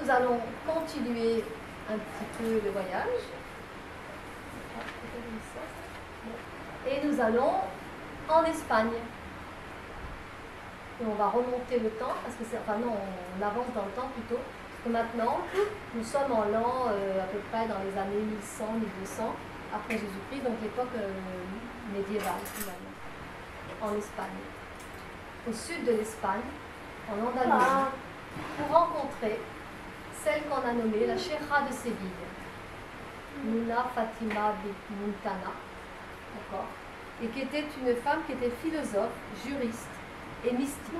nous allons continuer un petit peu le voyage. Et nous allons en Espagne. Et on va remonter le temps, parce que c'est, enfin non, on avance dans le temps plutôt. Parce que maintenant, nous sommes en l'an à peu près dans les années 1100, 1200 après Jésus-Christ, donc l'époque médiévale finalement, en Espagne. Au sud de l'Espagne, en Andalousie, pour rencontrer celle qu'on a nommée la Cheikha de Séville, Nuna Fatima Muntana, d'accord, et qui était une femme qui était philosophe, juriste et mystique.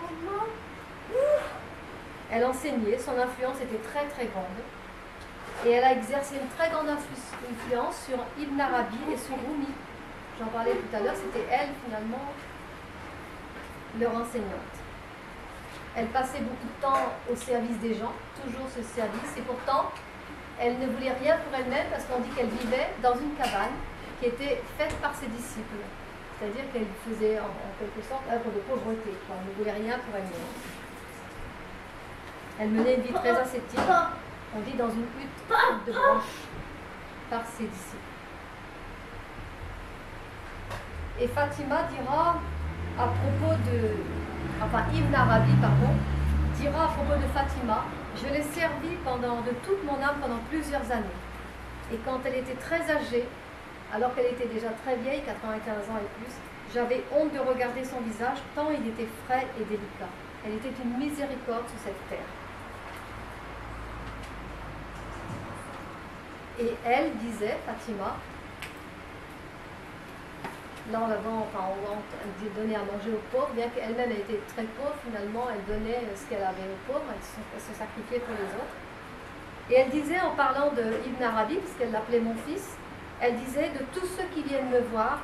Elle enseignait, son influence était très très grande, et elle a exercé une très grande influence sur Ibn Arabi et sur Rumi. J'en parlais tout à l'heure, c'était elle finalement leur enseignante. Elle passait beaucoup de temps au service des gens, toujours ce service, et pourtant elle ne voulait rien pour elle-même parce qu'on dit qu'elle vivait dans une cabane qui était faite par ses disciples. C'est-à-dire qu'elle faisait en quelque sorte œuvre de pauvreté, quoi. Elle ne voulait rien pour elle-même. Elle menait une vie très ascétique, on dit dans une hutte de branches par ses disciples. Et Fatima dira à propos de, enfin Ibn Arabi, pardon, dira à propos de Fatima, je l'ai servie de toute mon âme pendant plusieurs années. Et quand elle était très âgée, alors qu'elle était déjà très vieille, 95 ans et plus, j'avais honte de regarder son visage, tant il était frais et délicat. Elle était une miséricorde sur cette terre. Et elle disait, Fatima, là on donnait à manger aux pauvres, bien qu'elle-même elle était très pauvre, finalement elle donnait ce qu'elle avait aux pauvres, elle se sacrifiait pour les autres. Et elle disait, en parlant de Ibn Arabi, puisqu'elle l'appelait mon fils, elle disait, de tous ceux qui viennent me voir,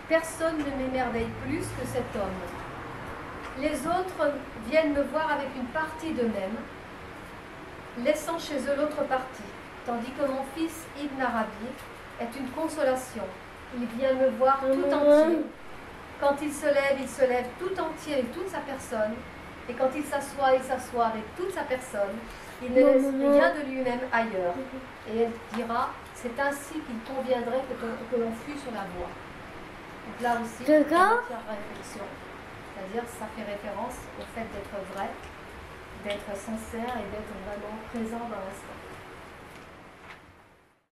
personne ne m'émerveille plus que cet homme. Les autres viennent me voir avec une partie d'eux-mêmes, laissant chez eux l'autre partie. Tandis que mon fils Ibn Arabi est une consolation. Il vient me voir tout entier. Quand il se lève tout entier avec toute sa personne. Et quand il s'assoit avec toute sa personne. Il ne laisse rien de lui-même ailleurs. Et elle dira, c'est ainsi qu'il conviendrait que l'on fût sur la voie. Donc là aussi, il y a une réflexion. C'est-à-dire, ça fait référence au fait d'être vrai, d'être sincère et d'être vraiment présent dans l'instant.